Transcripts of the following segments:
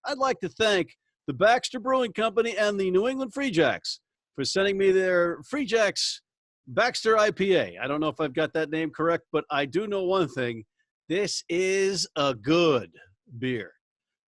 I'd like to thank the Baxter Brewing Company and the New England Free Jacks for sending me their Free Jacks Baxter IPA. I don't know if I've got that name correct, but I do know one thing. This is a good beer.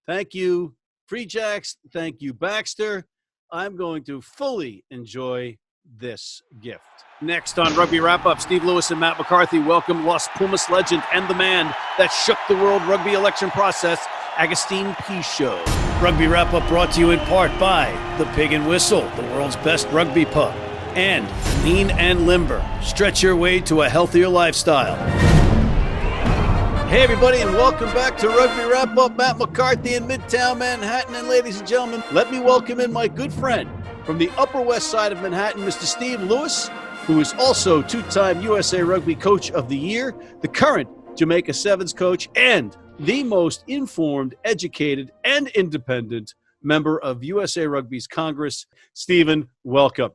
Thank you, Free Jacks. Thank you, Baxter. I'm going to fully enjoy this gift. Next on Rugby Wrap-Up, Steve Lewis and Matt McCarthy welcome Los Pumas legend and the man that shook the World Rugby election process, Agustin Pichot. Rugby Wrap-Up brought to you in part by The Pig and Whistle, the world's best rugby pub, and Lean and Limber. Stretch your way to a healthier lifestyle. Hey everybody, and welcome back to Rugby Wrap-Up. Matt McCarthy in Midtown Manhattan, and ladies and gentlemen, let me welcome in my good friend from the Upper West Side of Manhattan, Mr. Steve Lewis, who is also two-time USA Rugby Coach of the Year, the current Jamaica Sevens coach, and the most informed, educated, and independent member of USA Rugby's Congress. Stephen, welcome.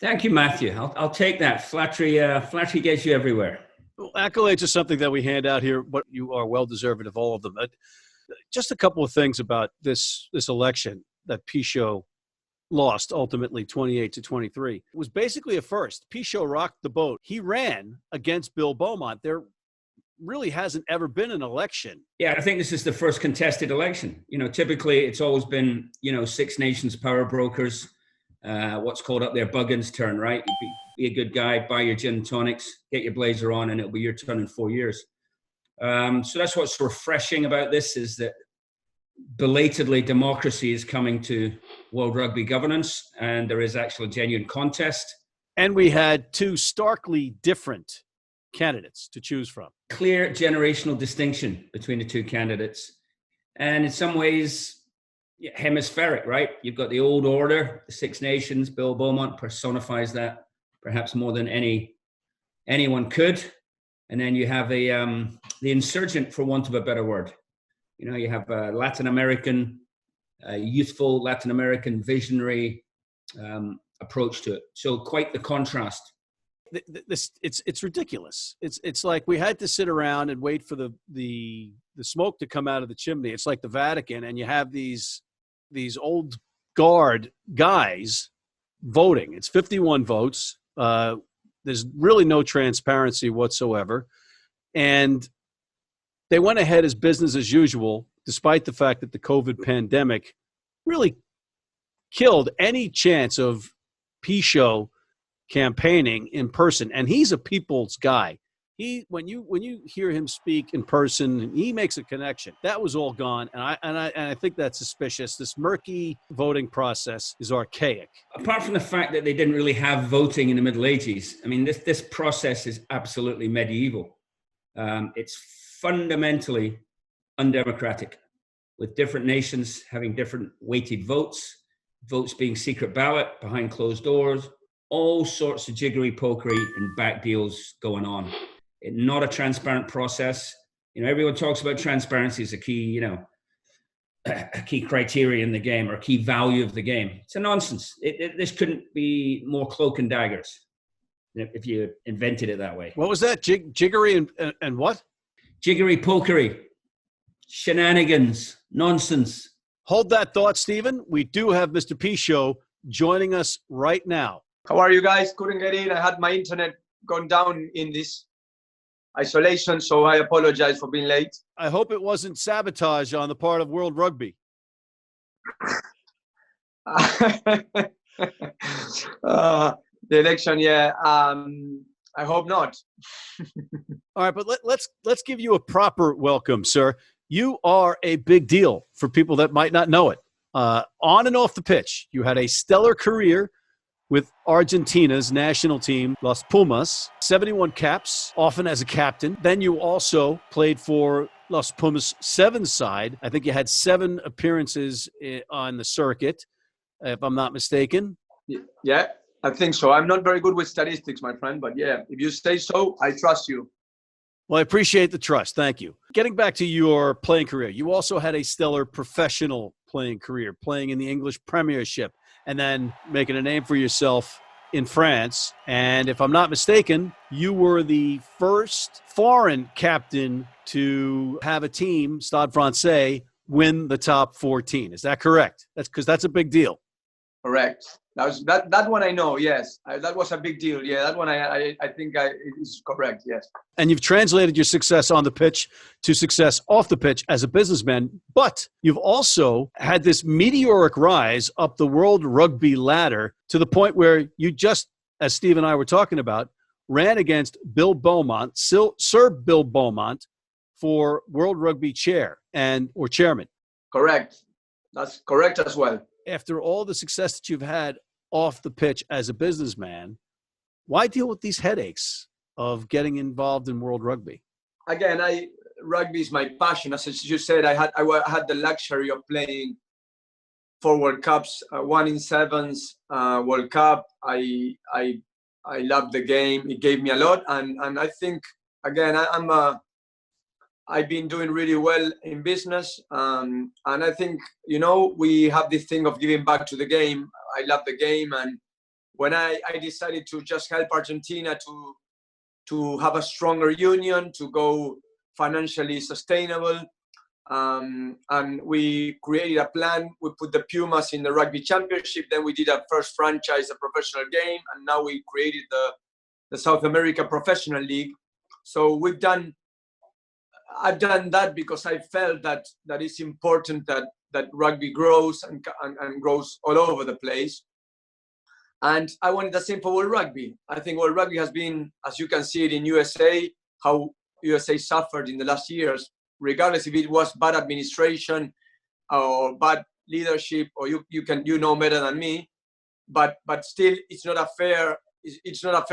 Thank you, Matthew. I'll take that. Flattery gets you everywhere. Well, accolades are something that we hand out here, but you are well-deserved of all of them. Just a couple of things about this election that Pichot lost, ultimately 28-23. It was basically a first. Pichot rocked the boat. He ran against Bill Beaumont. There really hasn't ever been an election. Yeah, I think this is the first contested election. Typically it's always been, Six Nations power brokers, what's called up there Buggins' turn, right? Be a good guy, buy your gin and tonics, get your blazer on, and it'll be your turn in 4 years. So that's what's refreshing about this, is that belatedly democracy is coming to World Rugby governance, and there is actually a genuine contest. And we had two starkly different candidates to choose from. Clear generational distinction between the two candidates. And in some ways, hemispheric, right? You've got the old order, the Six Nations. Bill Beaumont personifies that perhaps more than anyone could. And then you have the insurgent, for want of a better word. You have a Latin American, youthful Latin American visionary approach to it. So quite the contrast. It's ridiculous. It's like we had to sit around and wait for the smoke to come out of the chimney. It's like the Vatican, and you have these old guard guys voting. It's 51 votes. There's really no transparency whatsoever, and they went ahead as business as usual, despite the fact that the COVID pandemic really killed any chance of Pichot campaigning in person. And he's a people's guy. When you hear him speak in person, he makes a connection. That was all gone, and I think that's suspicious. This murky voting process is archaic. Apart from the fact that they didn't really have voting in the Middle Ages, I mean, this process is absolutely medieval. It's fundamentally undemocratic, with different nations having different weighted votes being secret ballot behind closed doors, all sorts of jiggery pokery and back deals going on. Not a transparent process. Everyone talks about transparency as a key, a key criteria in the game, or a key value of the game. It's a nonsense. This couldn't be more cloak and daggers if you invented it that way. What was that? Jiggery and what? Jiggery pokery, shenanigans, nonsense. Hold that thought, Stephen. We do have Mr. Pichot joining us right now. How are you guys? Couldn't get in. I had my internet gone down in this isolation, so I apologize for being late. I hope it wasn't sabotage on the part of World Rugby. The election, yeah. I hope not. All right, but let's give you a proper welcome, sir. You are a big deal for people that might not know it. On and off the pitch, you had a stellar career with Argentina's national team, Los Pumas, 71 caps, often as a captain. Then you also played for Los Pumas' sevens side. I think you had 7 appearances on the circuit, if I'm not mistaken. Yeah, I think so. I'm not very good with statistics, my friend, but yeah, if you say so, I trust you. Well, I appreciate the trust. Thank you. Getting back to your playing career, you also had a stellar professional playing career, playing in the English Premiership, and then making a name for yourself in France. And if I'm not mistaken, you were the first foreign captain to have a team, Stade Francais, win the top 14. Is that correct? That's because that's a big deal. Correct. That one I know. Yes, that was a big deal. Yeah, that one I think is correct. Yes. And you've translated your success on the pitch to success off the pitch as a businessman, but you've also had this meteoric rise up the World Rugby ladder to the point where you just, as Steve and I were talking about, ran against Bill Beaumont, Sir Bill Beaumont, for World Rugby chair or chairman. Correct. That's correct as well. After all the success that you've had off the pitch as a businessman, why deal with these headaches of getting involved in World Rugby? Again, rugby is my passion. As you said, I had the luxury of playing 4 World Cups, 1 in 7s World Cup. I love the game. It gave me a lot, and I think again I've been doing really well in business, and I think we have this thing of giving back to the game. I love the game, and when I decided to just help Argentina to have a stronger union, to go financially sustainable, and we created a plan. We put the Pumas in the rugby championship. Then we did our first franchise, a professional game, and now we created the South America Professional League. So I've done that because I felt that it's important that rugby grows and grows all over the place. And I wanted the same for World Rugby. I think World Rugby has been, as you can see it in USA, how USA suffered in the last years, regardless if it was bad administration or bad leadership, or you know better than me, but still it's not a fair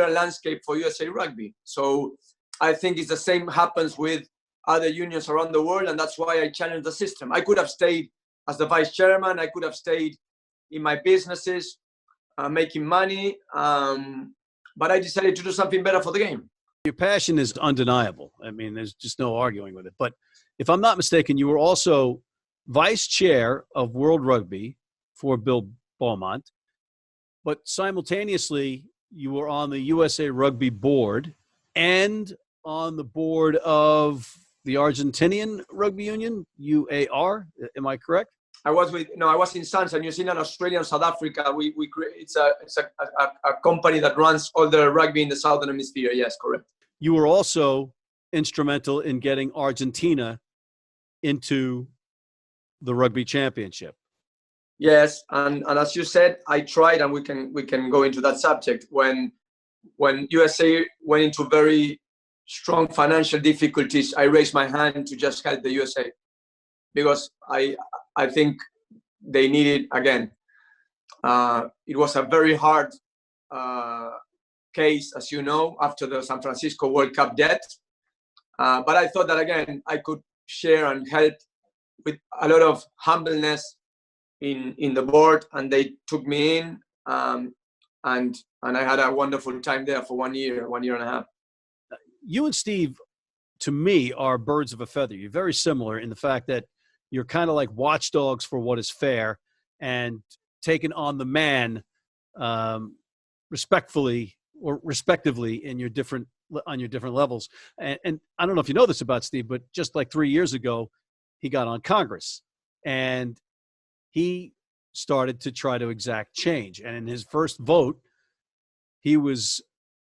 landscape for USA Rugby. So I think it's the same happens with other unions around the world, and that's why I challenged the system. I could have stayed as the vice chairman. I could have stayed in my businesses, making money, but I decided to do something better for the game. Your passion is undeniable. I mean, there's just no arguing with it. But if I'm not mistaken, you were also vice chair of World Rugby for Bill Beaumont, but simultaneously you were on the USA Rugby board and on the board of the Argentinian Rugby Union, UAR. Am I correct? I was in SANZA, New Zealand, Australia, and South Africa. It's a company that runs all the rugby in the Southern Hemisphere. Yes, correct. You were also instrumental in getting Argentina into the Rugby Championship. Yes, and as you said, I tried, and we can go into that subject. When USA went into very strong financial difficulties, I raised my hand to just help the USA, because I think they needed, again, it was a very hard case, as you know, after the San Francisco World Cup debt. But I thought that, again, I could share and help with a lot of humbleness in the board, and they took me in, and I had a wonderful time there for 1 year and a half. You and Steve, to me, are birds of a feather. You're very similar in the fact that you're kind of like watchdogs for what is fair and taking on the man respectfully or respectively on your different levels. And I don't know if you know this about Steve, but just like 3 years ago, he got on Congress and he started to try to exact change. And in his first vote, he was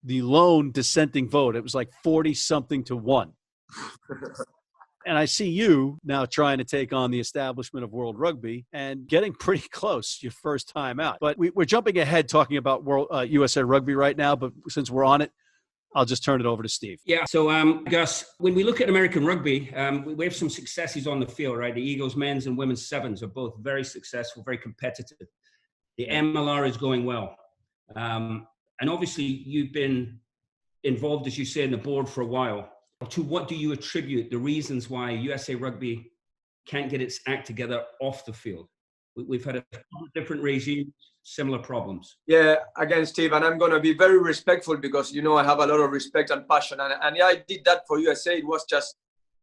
the lone dissenting vote. It was like 40-something to 1. And I see you now trying to take on the establishment of World Rugby and getting pretty close your first time out. But we're jumping ahead talking about USA Rugby right now, but since we're on it, I'll just turn it over to Steve. Yeah, so Gus, when we look at American rugby, we have some successes on the field, right? The Eagles men's and women's sevens are both very successful, very competitive. The MLR is going well. And obviously you've been involved, as you say, in the board for a while. To what do you attribute the reasons why USA Rugby can't get its act together off the field? We've had a couple of different regimes, similar problems. Yeah, again, Steve, and I'm going to be very respectful because, I have a lot of respect and passion. And yeah, I did that for USA. It was just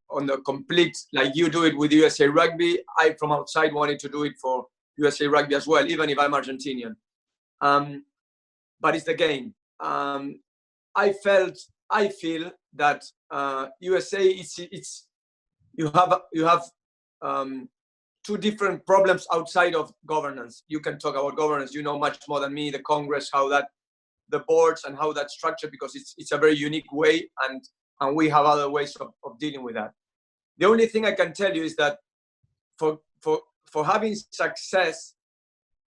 on the complete, like you do it with USA Rugby. I, from outside, wanted to do it for USA Rugby as well, even if I'm Argentinian. But it's the game. I feel that USA, you have two different problems outside of governance. You can talk about governance, you know much more than me, the Congress, how that, the boards and how that's structured, because it's a very unique way, and we have other ways of dealing with that. The only thing I can tell you is that for having success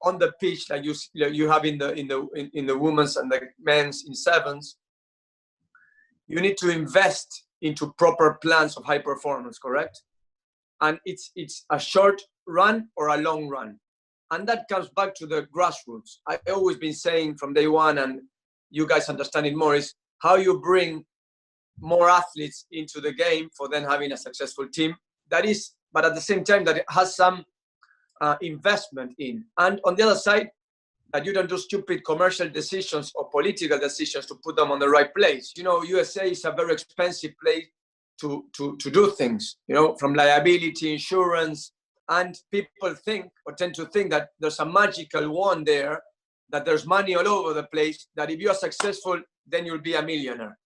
on the pitch, like you have in the women's and the men's in sevens, you need to invest into proper plans of high performance, correct? And it's a short run or a long run. And that comes back to the grassroots. I've always been saying from day one, and you guys understand it more, is how you bring more athletes into the game for then having a successful team. That is, but at the same time, that it has some investment in. And on the other side, that you don't do stupid commercial decisions or political decisions to put them on the right place. You know, USA is a very expensive place to do things, you know, from liability insurance. And people think or tend to think that there's a magical wand there, that there's money all over the place, that if you're successful, then you'll be a millionaire.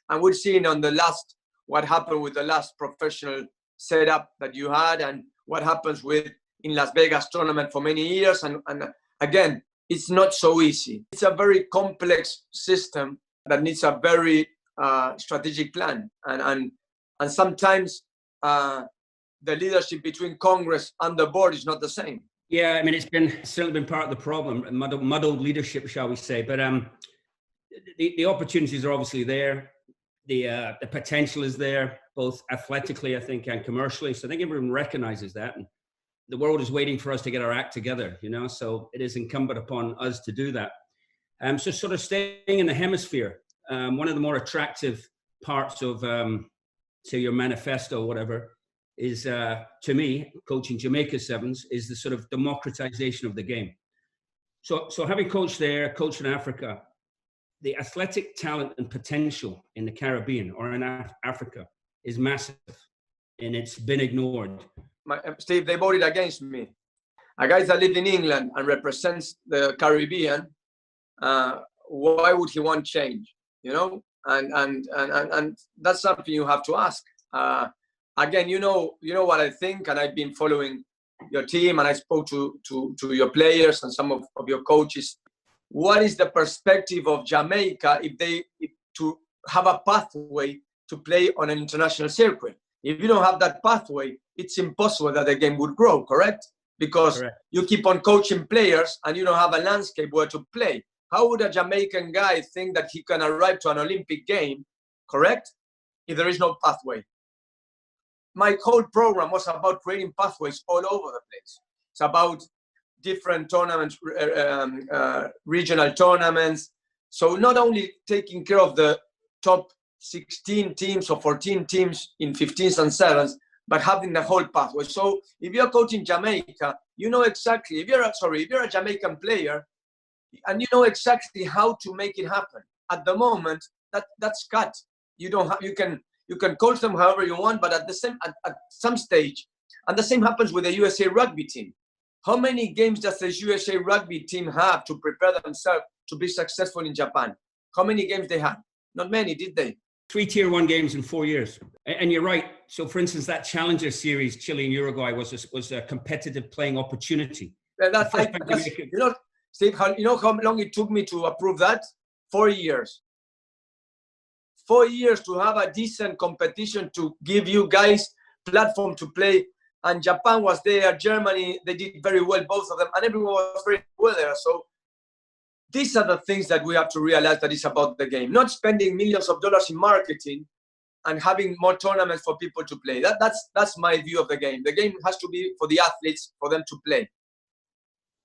And we've seen on the last, what happened with the last professional setup that you had, and what happens with in Las Vegas tournament for many years. And again, it's not so easy. It's a very complex system that needs a very strategic plan. And sometimes the leadership between Congress and the board is not the same. Yeah, I mean, it's certainly been part of the problem, muddled leadership, shall we say. But the opportunities are obviously there. The potential is there, both athletically, I think, and commercially. So I think everyone recognizes that. And the world is waiting for us to get our act together, you know, so it is incumbent upon us to do that. So sort of staying in the hemisphere, one of the more attractive parts of, say, your manifesto, whatever, is, to me, coaching Jamaica Sevens, is the sort of democratization of the game. So having coached there, coached in Africa, the athletic talent and potential in the Caribbean or in Africa is massive, and it's been ignored. Steve, they voted against me. A guy that lived in England and represents the Caribbean, why would he want change? You know, and that's something you have to ask. Again, you know what I think, and I've been following your team, and I spoke to your players and some of your coaches. What is the perspective of Jamaica if to have a pathway to play on an international circuit? If you don't have that pathway, it's impossible that the game would grow, correct? Because correct. You keep on coaching players and you don't have a landscape where to play. How would a Jamaican guy think that he can arrive to an Olympic game, correct, if there is no pathway? My whole program was about creating pathways all over the place. It's about different tournaments, regional tournaments. So not only taking care of the top 16 teams or 14 teams in 15s and 7s, but having the whole pathway. So if you're coaching Jamaica, you know exactly, if you're a Jamaican player, and you know exactly how to make it happen. At the moment, that's cut. You don't have, you can coach them however you want, but at some stage, and the same happens with the USA rugby team. How many games does the USA rugby team have to prepare themselves to be successful in Japan? How many games they had? Not many, did they? 3 Tier 1 games in 4 years. And you're right. So, for instance, that Challenger Series, Chile and Uruguay, was a competitive playing opportunity. You know, Steve, you know how long it took me to approve that? 4 years. 4 years to have a decent competition to give you guys platform to play. And Japan was there, Germany, they did very well, both of them, and everyone was very well there. So these are the things that we have to realize that it's about the game, not spending millions of dollars in marketing and having more tournaments for people to play. That's my view of the game. The game has to be for the athletes, for them to play.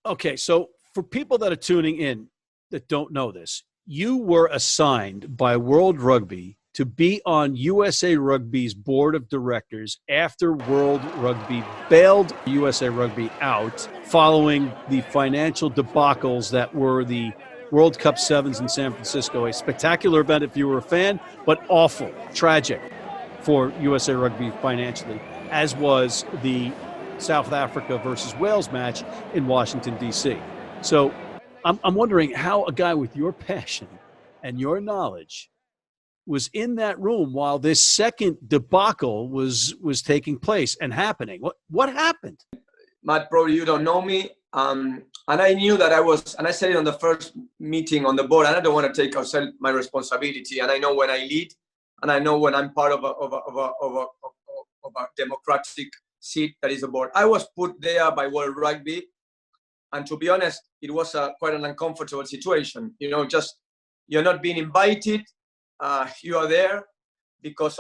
Okay, so for people that are tuning in that don't know this, you were assigned by World Rugby to be on USA Rugby's board of directors after World Rugby bailed USA Rugby out following the financial debacles that were the World Cup Sevens in San Francisco. A spectacular event if you were a fan, but awful, tragic for USA Rugby financially, as was the South Africa versus Wales match in Washington, D.C. So I'm wondering how a guy with your passion and your knowledge was in that room while this second debacle was taking place and happening. What happened? Matt, probably you don't know me. And I knew that I was, and I said it on the first meeting on the board, and I don't want to take outside my responsibility. And I know when I lead, and I know when I'm part of a democratic seat that is the board. I was put there by World Rugby, and to be honest, it was quite an uncomfortable situation. You know, just you're not being invited. You are there because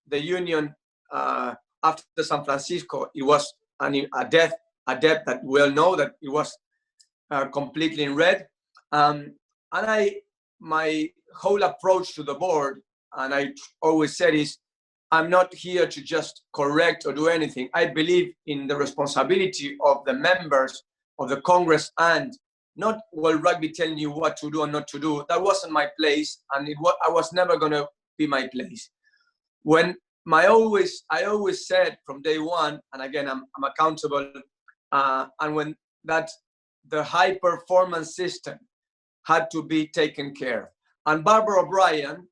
the union after San Francisco, it was a debt that we all know that it was completely in red. And my whole approach to the board, and I always said is, I'm not here to just correct or do anything. I believe in the responsibility of the members of the Congress, and not World Rugby telling you what to do and not to do. That wasn't my place, and I was never going to be my place. I always said from day one, and again, I'm accountable, and when that the high performance system had to be taken care of. And Barbara O'Brien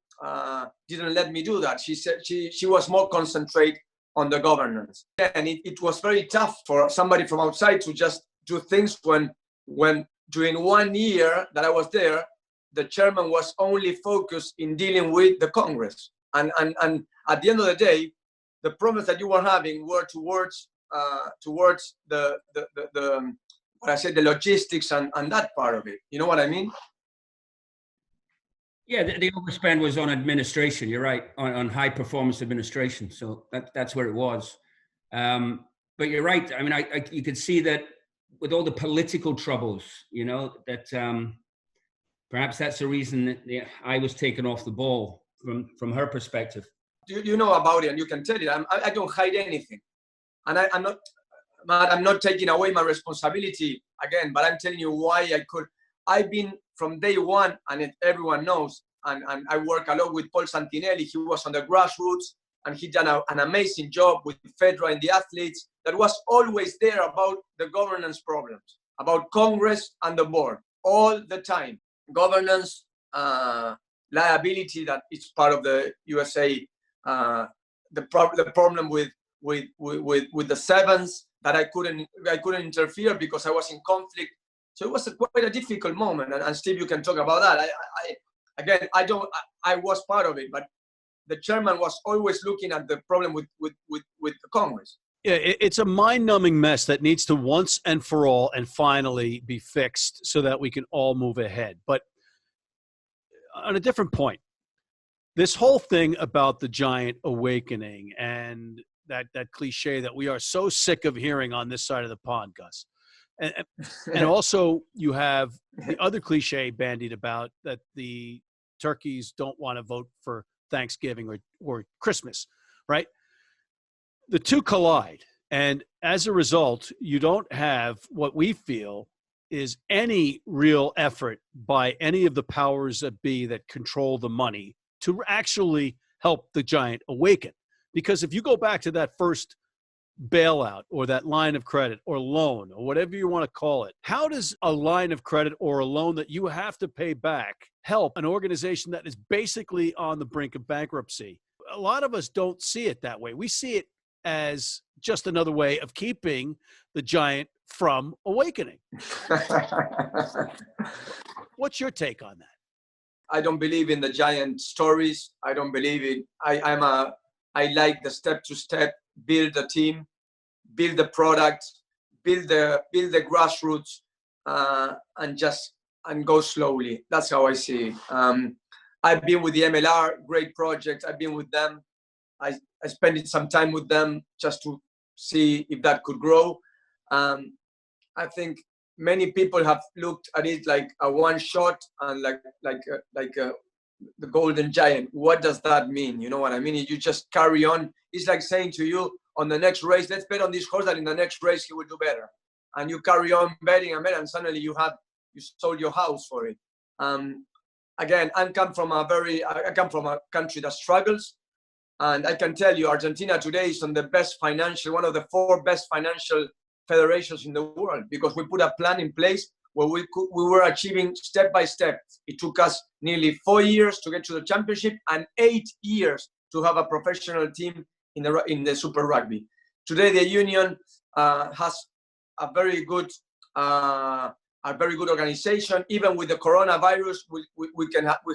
didn't let me do that. She said she was more concentrated on the governance. And it was very tough for somebody from outside to just do things when during 1 year that I was there, the chairman was only focused in dealing with the Congress. And at the end of the day, the problems that you were having were towards the what I said, the logistics and that part of it. You know what I mean? Yeah, the overspend was on administration. You're right, on high performance administration. So that's where it was. But you're right. I mean, you could see that with all the political troubles, you know, that perhaps that's the reason that I was taken off the ball from her perspective. You know about it, and you can tell it. I don't hide anything, and I'm not taking away my responsibility again. But I'm telling you why I could. I've been from day one, and everyone knows. And I work a lot with Paul Santinelli. He was on the grassroots, and he done an amazing job with Fedra and the athletes. That was always there about the governance problems, about Congress and the board all the time. Governance, liability that is part of the USA. The problem with the sevens that I couldn't interfere because I was in conflict. So it was quite a difficult moment. And Steve, you can talk about that. I was part of it, but the chairman was always looking at the problem with the Congress. Yeah, it's a mind-numbing mess that needs to once and for all and finally be fixed so that we can all move ahead. But on a different point, this whole thing about the giant awakening and that cliche that we are so sick of hearing on this side of the pond, Gus. And also you have the other cliche bandied about that the turkeys don't want to vote for Thanksgiving or Christmas, right? The two collide. And as a result, you don't have what we feel is any real effort by any of the powers that be that control the money to actually help the giant awaken. Because if you go back to that first bailout or that line of credit or loan or whatever you want to call it, how does a line of credit or a loan that you have to pay back help an organization that is basically on the brink of bankruptcy? A lot of us don't see it that way. We see it as just another way of keeping the giant from awakening. What's your take on that? I don't believe in the giant stories. I don't believe in. I like the step-to-step. Build a team, build the product, build the grassroots, and go slowly. That's how I see it. I've been with the MLR, great project. I've been with them. I spent some time with them just to see if that could grow. I think many people have looked at it like a one shot and like the golden giant. What does that mean? You know what I mean? You just carry on. It's like saying to you on the next race, let's bet on this horse that in the next race he will do better. And you carry on betting and suddenly you sold your house for it. Again, I come from a country that struggles. And I can tell you, Argentina today is on one of the 4 best financial federations in the world, because we put a plan in place where we were achieving step by step. It took us nearly 4 years to get to the championship and 8 years to have a professional team in the Super Rugby. Today, the union has a very good organization. Even with the coronavirus, we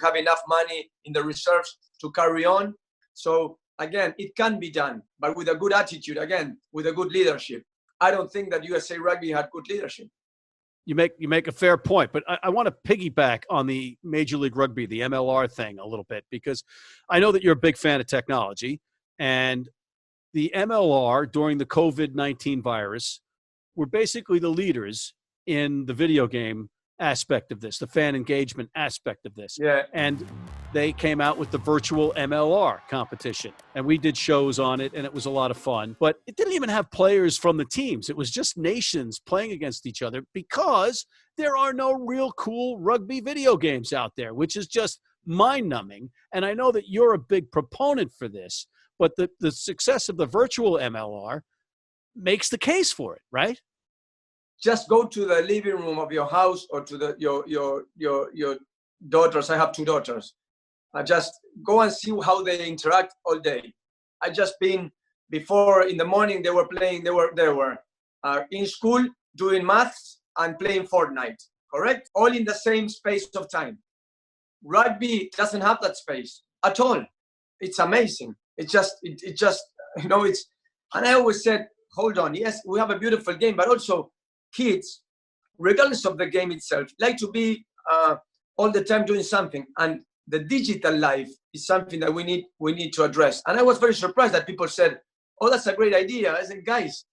have enough money in the reserves to carry on. So again, it can be done, but with a good attitude, again, with a good leadership. I don't think that USA Rugby had good leadership. You make a fair point, but I want to piggyback on the Major League Rugby, the MLR thing a little bit, because I know that you're a big fan of technology, and the MLR during the COVID-19 virus were basically the leaders in the video game aspect of this, the fan engagement aspect of this. Yeah. And they came out with the virtual MLR competition, and we did shows on it, and it was a lot of fun. But it didn't even have players from the teams. It was just nations playing against each other because there are no real cool rugby video games out there, which is just mind-numbing. And I know that you're a big proponent for this, but the success of the virtual MLR makes the case for it, right? Just go to the living room of your house or to your daughters. I have 2 daughters. Just go and see how they interact all day. I just been before in the morning. They were playing. They were in school doing maths and playing Fortnite. Correct? All in the same space of time. Rugby doesn't have that space at all. It's amazing. It just it's. And I always said, hold on. Yes, we have a beautiful game, but also kids, regardless of the game itself, like to be all the time doing something, and the digital life is something that we need to address. And I was very surprised that people said, "Oh, that's a great idea." I said, "Guys,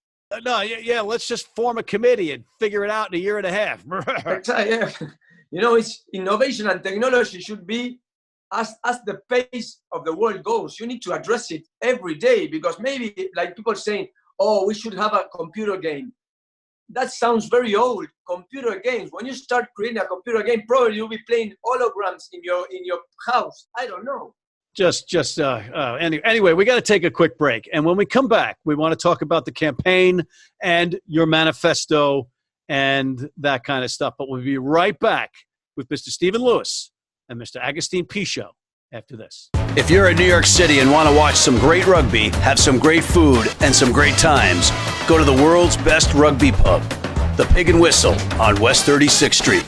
no, yeah, let's just form a committee and figure it out in a year and a half." yeah. It's innovation and technology should be as the pace of the world goes. You need to address it every day, because maybe like people saying, "Oh, we should have a computer game." That sounds very old. Computer games. When you start creating a computer game, probably you'll be playing holograms in your house. I don't know. Anyway, we got to take a quick break, and when we come back, we want to talk about the campaign and your manifesto and that kind of stuff. But we'll be right back with Mr. Stephen Lewis and Mr. Agustin Pichot after this. If you're in New York City and want to watch some great rugby, have some great food, and some great times, go to the world's best rugby pub, the Pig and Whistle on West 36th Street.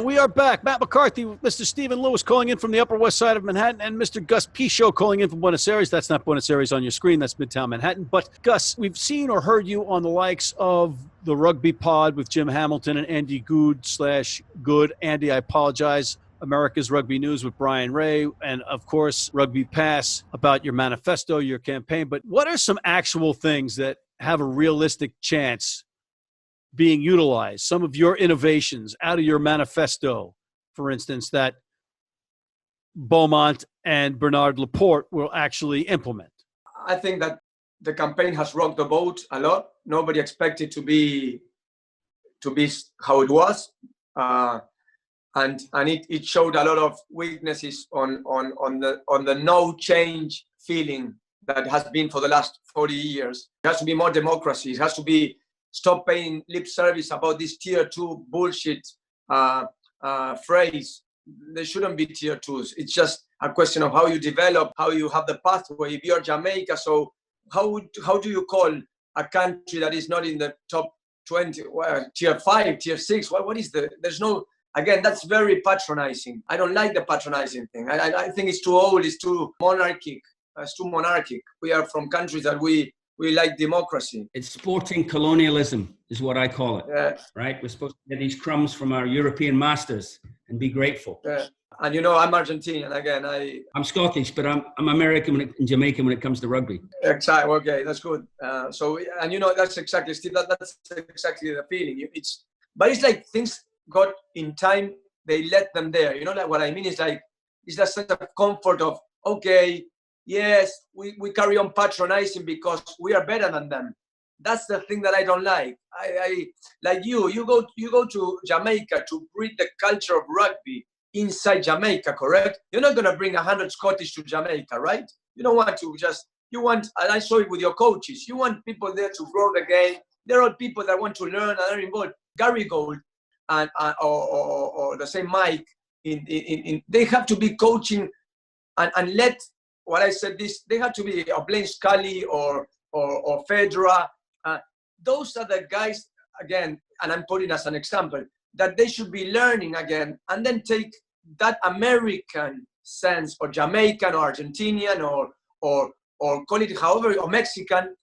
We are back. Matt McCarthy, Mr. Stephen Lewis calling in from the Upper West Side of Manhattan, and Mr. Gus P Show calling in from Buenos Aires. That's not Buenos Aires on your screen. That's Midtown Manhattan. But, Gus, we've seen or heard you on the likes of the Rugby Pod with Jim Hamilton and Andy Good. Andy, I apologize. America's Rugby News with Brian Ray, and, of course, Rugby Pass about your manifesto, your campaign. But what are some actual things that have a realistic chance being utilized, some of your innovations out of your manifesto, for instance, that Beaumont and Bernard Laporte will actually implement? I think that the campaign has rocked the boat a lot. Nobody expected to be how it was, and it showed a lot of weaknesses on the no change feeling that has been for the last 40 years. It has to be more democracy. It has to be stop paying lip service about this tier 2 bullshit phrase. There shouldn't be tier 2s. It's just a question of how you develop, how you have the pathway. If you're Jamaica, so how do you call a country that is not in the top 20, tier 5, tier 6? What is there's no, again, that's very patronizing. I don't like the patronizing thing. I think it's too old, it's too monarchic. We are from countries that we like democracy. It's sporting colonialism is what I call it, yeah. Right? We're supposed to get these crumbs from our European masters and be grateful. Yeah. And I'm Argentinian, again. I'm Scottish, but I'm American and Jamaican when it comes to rugby. Exactly, okay, that's good. That's exactly, Steve, that's exactly the feeling. But it's like things got in time, they let them there. Like what I mean is like, it's that sense of comfort of, okay, yes, we carry on patronizing because we are better than them. That's the thing that I don't like. I like you go to Jamaica to breed the culture of rugby. inside Jamaica, correct? You're not going to bring 100 Scottish to Jamaica, right? You don't want to you want, and I saw it with your coaches, you want people there to grow the game. There are people that want to learn and are involved. Gary Gold and or the same Mike, they have to be coaching and let, what I said this, they have to be a Blaine Scully or Fedra. Those are the guys, again, and I'm putting as an example, that they should be learning again, and then take that American sense, or Jamaican or Argentinian or call it however, or Mexican,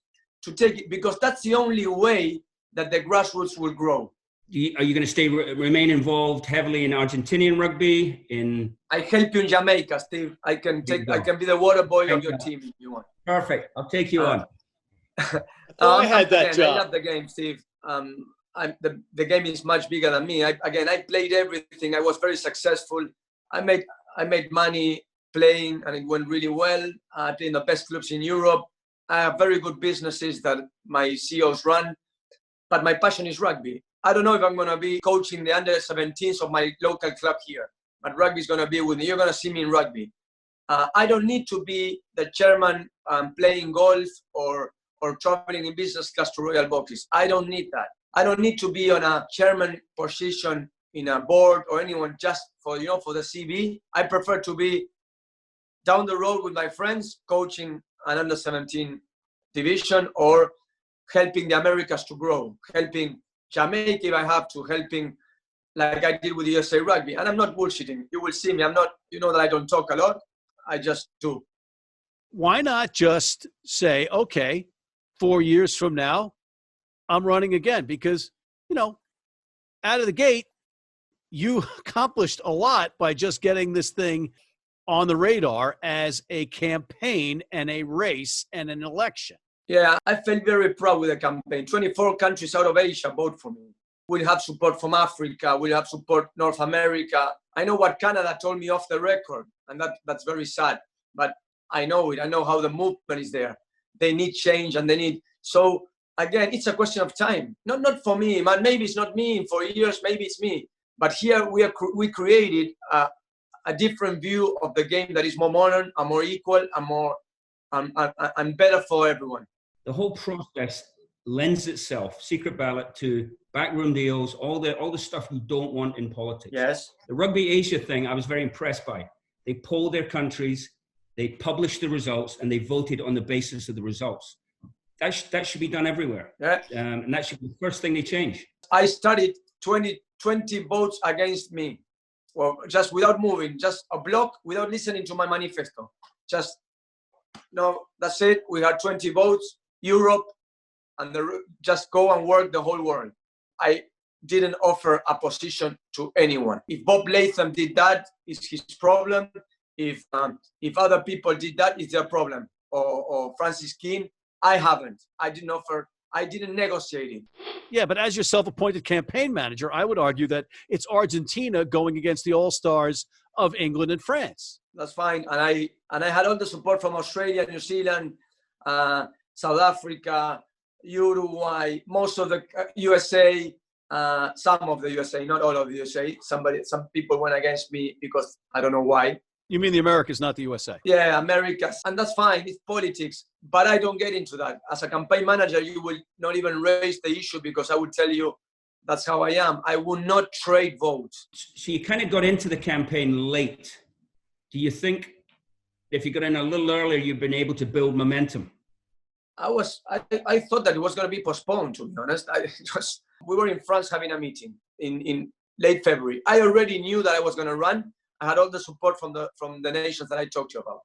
to take it, because that's the only way that the grassroots will grow. Are you going to remain involved heavily in Argentinian rugby? I help you in Jamaica, Steve. I can be the water boy of your team if you want. Perfect. I'll take you on. I had that job. I love the game, Steve. The game is much bigger than me. I played everything. I was very successful. I made money playing, and it went really well. I played in the best clubs in Europe. I have very good businesses that my CEOs run, but my passion is rugby. I don't know if I'm going to be coaching the under-17s of my local club here, but rugby is going to be with me. You're going to see me in rugby. I don't need to be the chairman playing golf or traveling in business class to Royal Boxes. I don't need that. I don't need to be on a chairman position in a board or anyone just for the CV. I prefer to be down the road with my friends, coaching an under-17 division or helping the Americas to grow, helping Jamaica if I have to, helping like I did with the USA Rugby. And I'm not bullshitting. You will see me. I'm not, that I don't talk a lot. I just do. Why not just say, okay, 4 years from now, I'm running again? Because, out of the gate, you accomplished a lot by just getting this thing on the radar as a campaign and a race and an election. Yeah, I felt very proud with the campaign. 24 countries out of Asia vote for me. We'll have support from Africa. We'll have support North America. I know what Canada told me off the record, and that's very sad. But I know it. I know how the movement is there. They need change, and they need. So again, it's a question of time. Not for me. Maybe it's not me in 4 years. Maybe it's me. But here we created a different view of the game that is more modern and more equal and more and better for everyone. The whole process lends itself, secret ballot, to backroom deals, all the stuff you don't want in politics. Yes. The Rugby Asia thing, I was very impressed by. They polled their countries, they published the results, and they voted on the basis of the results. That should be done everywhere. Yeah. And that should be the first thing they change. I studied 20 votes against me. Well, just without moving, just a block, without listening to my manifesto. That's it. We had 20 votes, Europe, and just go and work the whole world. I didn't offer a position to anyone. If Bob Latham did that, it's his problem. If other people did that, it's their problem. Or Francis Keane, I haven't. I didn't offer. I didn't negotiate it. Yeah, but as your self-appointed campaign manager, I would argue that it's Argentina going against the all-stars of England and France. That's fine. And I had all the support from Australia, New Zealand, South Africa, Uruguay, most of the USA, some of the USA, not all of the USA. Some people went against me because I don't know why. You mean the Americas, not the USA? Yeah, Americas. And that's fine. It's politics. But I don't get into that. As a campaign manager, you will not even raise the issue because I would tell you that's how I am. I will not trade votes. So you kind of got into the campaign late. Do you think if you got in a little earlier, you've been able to build momentum? I thought that it was going to be postponed, to be honest. We were in France having a meeting in late February. I already knew that I was going to run. I had all the support from the nations that I talked to you about.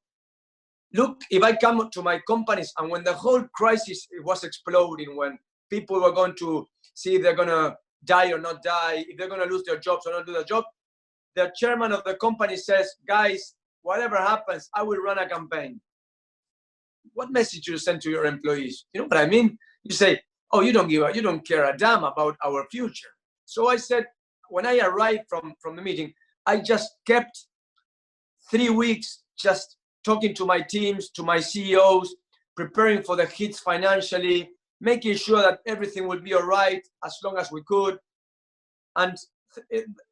Look, if I come to my companies and when the whole crisis was exploding, when people were going to see if they're going to die or not die, if they're going to lose their jobs or not do their job, the chairman of the company says, guys, whatever happens, I will run a campaign. What message do you send to your employees? You know what I mean? You say, oh, you don't care a damn about our future. So I said, when I arrived from the meeting, I just kept 3 weeks just talking to my teams, to my CEOs, preparing for the hits financially, making sure that everything would be all right as long as we could. And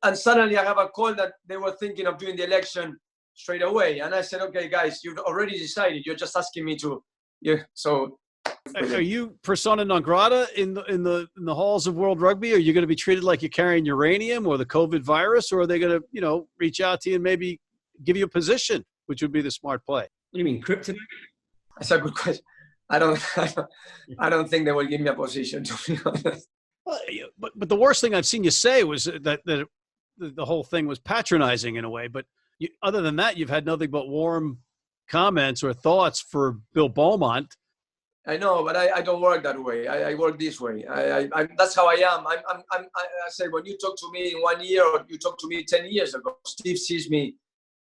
and suddenly I have a call that they were thinking of doing the election straight away. And I said, okay, guys, you've already decided. You're just asking me to, so. Are you persona non grata in the halls of World Rugby? Are you going to be treated like you're carrying uranium or the COVID virus, or are they going to, reach out to you and maybe give you a position, which would be the smart play? What do you mean, kryptonite? That's a good question. I don't think they will give me a position, to be honest. Well, but the worst thing I've seen you say was that the whole thing was patronizing in a way. But other than that, you've had nothing but warm comments or thoughts for Bill Beaumont. I know, but I don't work that way. I work this way. That's how I am. I say, when you talk to me in 1 year or you talk to me 10 years ago, Steve sees me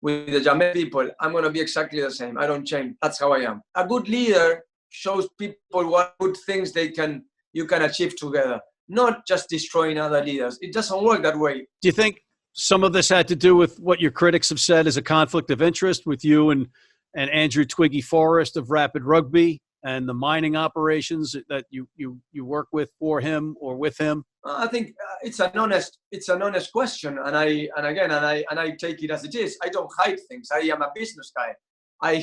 with the Jamaican people, I'm going to be exactly the same. I don't change. That's how I am. A good leader shows people what good things you can achieve together, not just destroying other leaders. It doesn't work that way. Do you think some of this had to do with what your critics have said is a conflict of interest with you and Andrew Twiggy Forrest of Rapid Rugby and the mining operations that you work with for him or with him? I think it's an honest question, and I take it as it is. I don't hide things. I am a business guy. I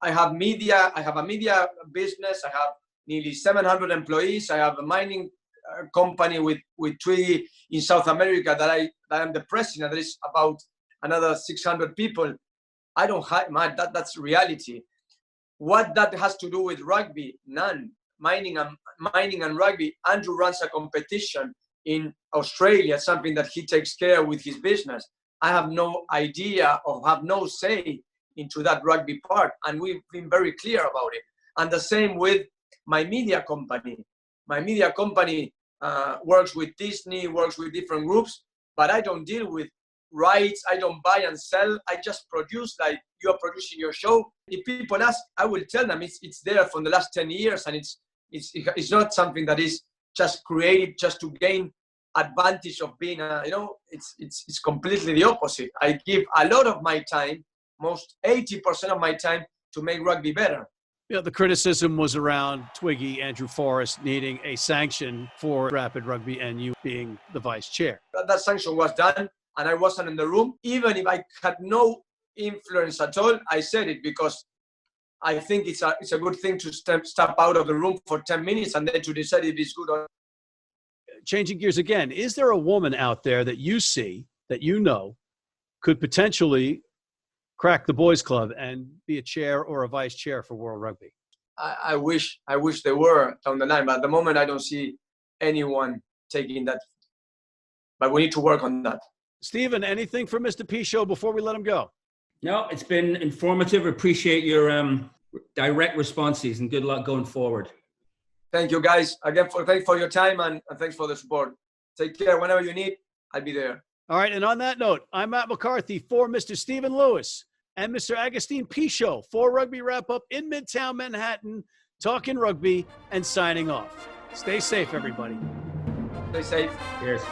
have media. I have a media business. I have nearly 700 employees. I have a mining company with Twiggy in South America that I am the president. There is about another 600 people. I don't hide that's reality. What that has to do with rugby? None. Mining and rugby. Andrew runs a competition in Australia, something that he takes care with his business. I have no idea or have no say into that rugby part, and we've been very clear about it. And the same with my media company. My media company works with Disney, works with different groups, but I don't deal with rights. I don't buy and sell. I just produce like you are producing your show. If people ask, I will tell them it's there for the last 10 years, and it's not something that is just created just to gain advantage of being it's completely the opposite. I give a lot of my time, most 80% of my time, to make rugby better. The criticism was around Twiggy, Andrew Forrest, needing a sanction for Rapid Rugby and you being the vice chair. That sanction was done, and I wasn't in the room. Even if I had no influence at all, I said it because I think it's a good thing to step out of the room for 10 minutes and then to decide if it's good or not. Changing gears again, is there a woman out there that you see, that you know, could potentially crack the boys club and be a chair or a vice chair for World Rugby? I wish they were down the line, but at the moment I don't see anyone taking that. But we need to work on that. Stephen, anything for Mr. P Show before we let him go? No, it's been informative. Appreciate your direct responses, and good luck going forward. Thank you, guys. Again, thanks for your time and thanks for the support. Take care. Whenever you need, I'll be there. All right, and on that note, I'm Matt McCarthy for Mr. Stephen Lewis and Mr. Agustin Pichot for Rugby Wrap-Up in Midtown Manhattan, talking rugby and signing off. Stay safe, everybody. Stay safe. Cheers.